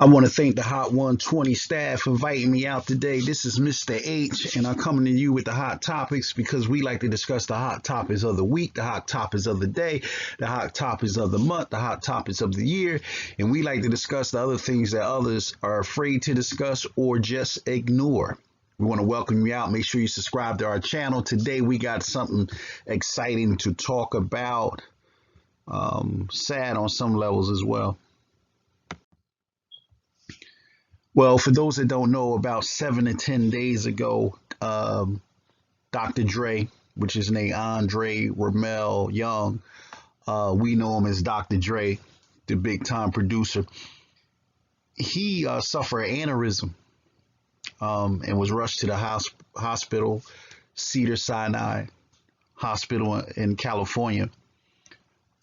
I want to thank the Hot 120 staff for inviting me out today. This is Mr. H, and I'm coming to you with the hot topics because we like to discuss the hot topics of the week, the hot topics of the day, the hot topics of the month, the hot topics of the year, and we like to discuss the other things that others are afraid to discuss or just ignore. We want to welcome you out. Make sure you subscribe to our channel. Today we got something exciting to talk about, sad on some levels as well. Well, for those that don't know, about 7 to 10 days ago, Dr. Dre, which is named Andre Ramel Young, we know him as Dr. Dre, the big time producer. He suffered an aneurysm and was rushed to the hospital, Cedars-Sinai Hospital in California.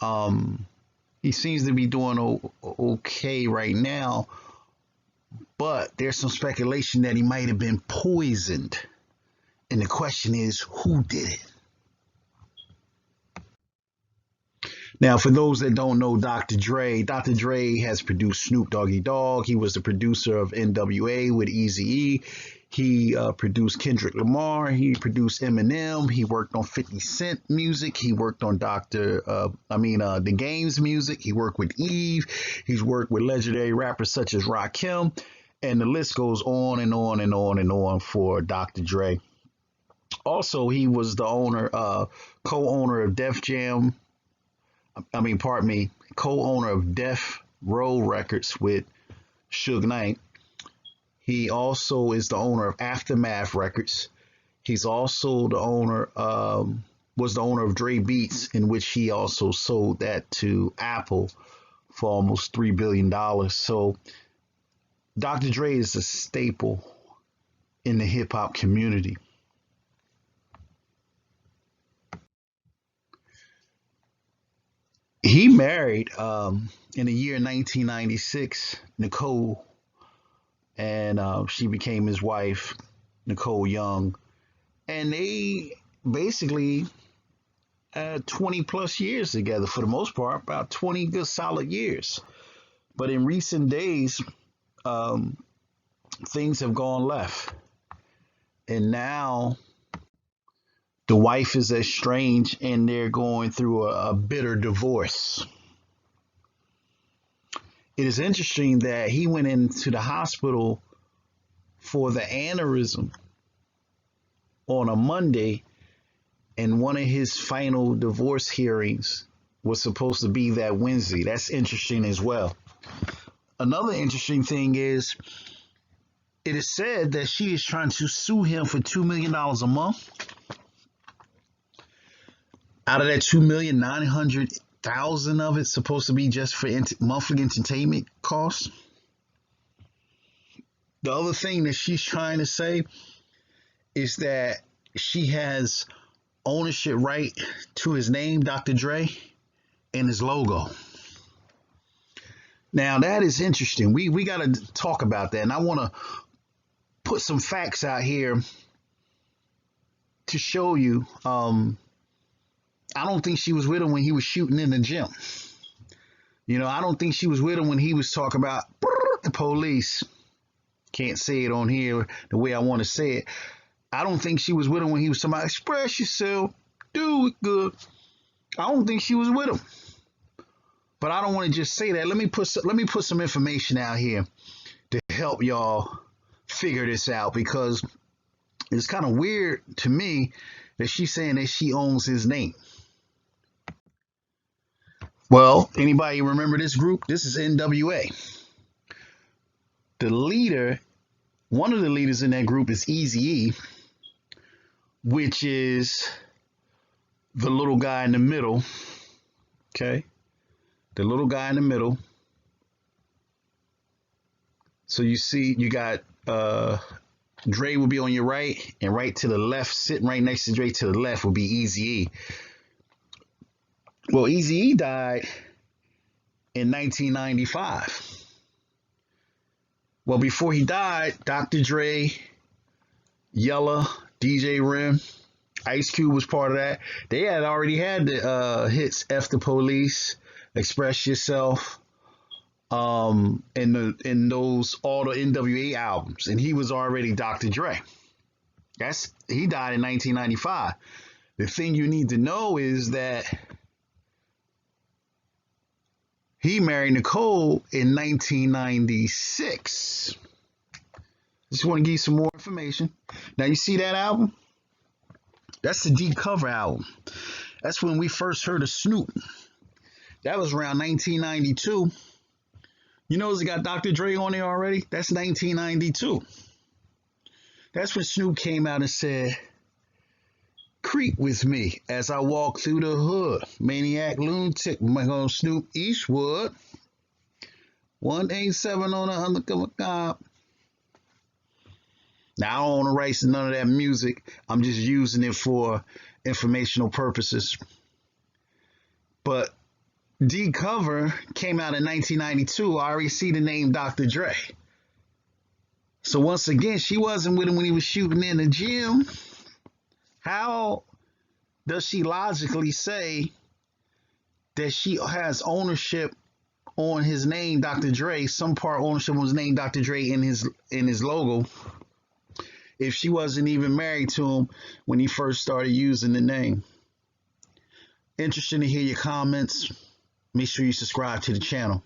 He seems to be doing okay right now, but there's some speculation that he might have been poisoned. And the question is, who did it? Now, for those that don't know Dr. Dre has produced Snoop Doggy Dogg. He was the producer of NWA with Eazy-E. He produced Kendrick Lamar. He produced Eminem. He worked on 50 Cent music. He worked on The Game's music. He worked with Eve. He's worked with legendary rappers such as Rakim. And the list goes on and on and on and on for Dr. Dre. Also, he was the co-owner of co-owner of Death Row Records with Suge Knight. He also is the owner of Aftermath Records. He's also was the owner of Dre Beats, in which he also sold that to Apple for almost $3 billion. So Dr. Dre is a staple in the hip hop community. He married in the year 1996 Nicole, and she became his wife, Nicole Young, and they basically 20 plus years together for the most part, about 20 good solid years. But in recent days, things have gone left, and now the wife is estranged and they're going through a bitter divorce. It is interesting that he went into the hospital for the aneurysm on a Monday, and one of his final divorce hearings was supposed to be that Wednesday. That's interesting as well. Another interesting thing is, it is said that she is trying to sue him for $2 million a month. Out of that $2,900,000 of it's supposed to be just for monthly entertainment costs. The other thing that she's trying to say is that she has ownership right to his name, Dr. Dre, and his logo. Now that is interesting. We got to talk about that, and I want to put some facts out here to show you. I don't think she was with him when he was shooting in the gym. I don't think she was with him when he was talking about the police. Can't say it on here the way I want to say it. I don't think she was with him when he was talking about express yourself, do it good. I don't think she was with him. But I don't want to just say that. Let me put some information out here to help y'all figure this out, because it's kind of weird to me that she's saying that she owns his name. Well, anybody remember this group? This is NWA. The leader, one of the leaders in that group is Eazy-E, which is the little guy in the middle. Okay. The little guy in the middle. So you see, you got Dre will be on your right, and right to the left, sitting right next to Dre to the left will be Eazy-E. Well, Eazy-E died in 1995. Well, before he died, Dr. Dre, Yella, DJ Rim, Ice Cube was part of that. They had already had the hits F the Police, Express Yourself, in those all the NWA albums, and he was already Dr. Dre. He died in 1995. The thing you need to know is that he married Nicole in 1996. Just want to give you some more information. Now you see that album? That's the D cover album. That's when we first heard of Snoop. That was around 1992. You know, it's got Dr. Dre on there already. That's 1992. That's when Snoop came out and said, "Creep with me as I walk through the hood. Maniac, lunatic, my home Snoop Eastwood. 187 on the undercover cop." Now, I don't want to write none of that music. I'm just using it for informational purposes. But D cover came out in 1992. I already see the name Dr. Dre. So once again, she wasn't with him when he was shooting in the gym. How does she logically say that she has ownership on his name, Dr. Dre, some part ownership on his name, Dr. Dre, in his logo, if she wasn't even married to him when he first started using the name? Interested to hear your comments. Make sure you subscribe to the channel.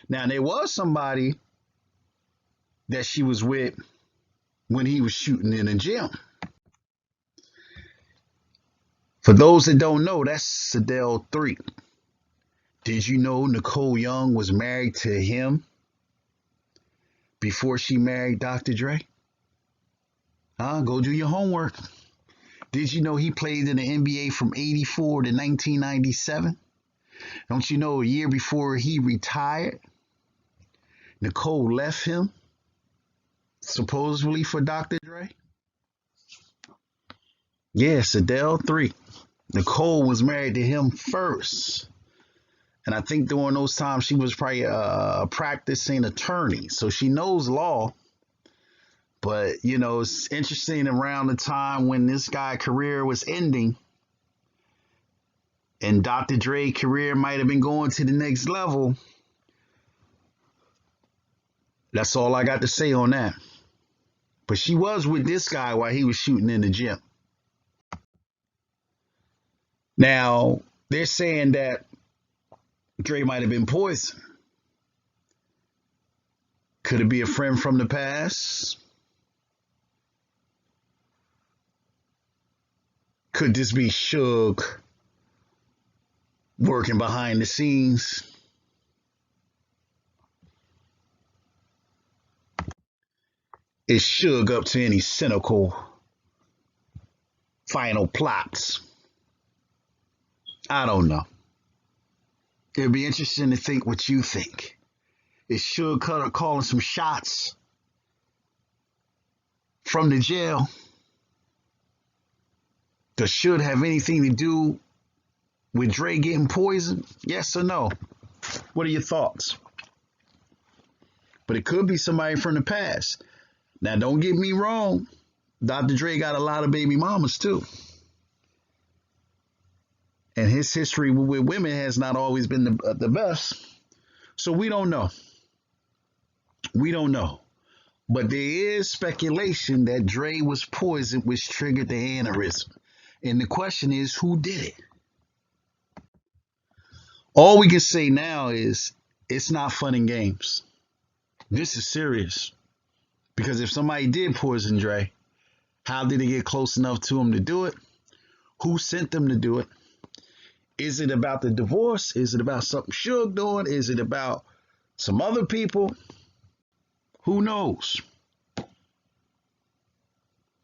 Now, there was somebody that she was with when he was shooting in the gym. For those that don't know, that's Sadell 3. Did you know Nicole Young was married to him before she married Dr. Dre? Go do your homework. Did you know he played in the NBA from 84 to 1997? Don't you know a year before he retired, Nicole left him, supposedly for Dr. Dre? Yes, Adele 3. Nicole was married to him first. And I think during those times she was probably a practicing attorney. So she knows law. But, you know, it's interesting around the time when this guy's career was ending and Dr. Dre's career might have been going to the next level. That's all I got to say on that. But she was with this guy while he was shooting in the gym. Now, they're saying that Dre might have been poisoned. Could it be a friend from the past? Could this be Suge working behind the scenes? Is Suge up to any cynical final plots? I don't know. It'd be interesting to think what you think. Is Suge calling some shots from the jail? Does Suge have anything to do with Dre getting poisoned? Yes or no? What are your thoughts? But it could be somebody from the past. Now, don't get me wrong. Dr. Dre got a lot of baby mamas too. And his history with women has not always been the best. So we don't know. We don't know. But there is speculation that Dre was poisoned, which triggered the aneurysm. And the question is, who did it? All we can say now is it's not fun and games. This is serious. Because if somebody did poison Dre, how did they get close enough to him to do it? Who sent them to do it? Is it about the divorce? Is it about something Suge doing? Is it about some other people? Who knows?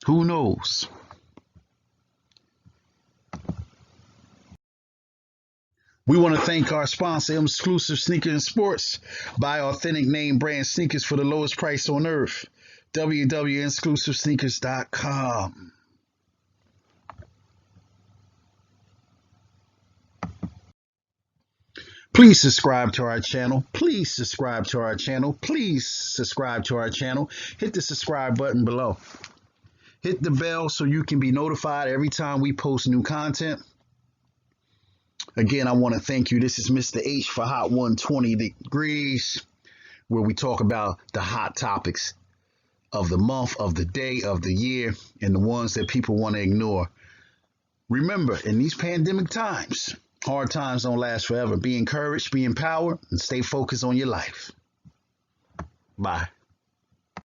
Who knows? We want to thank our sponsor, Exclusive Sneakers and Sports. Buy authentic name brand sneakers for the lowest price on earth. www.exclusivesneakers.com. Please subscribe to our channel. Please subscribe to our channel. Please subscribe to our channel. Hit the subscribe button below. Hit the bell so you can be notified every time we post new content. Again, I want to thank you. This is Mr. H for Hot 120 Degrees, where we talk about the hot topics of the month, of the day, of the year, and the ones that people want to ignore. Remember, in these pandemic times, hard times don't last forever. Be encouraged, be empowered, and stay focused on your life. Bye.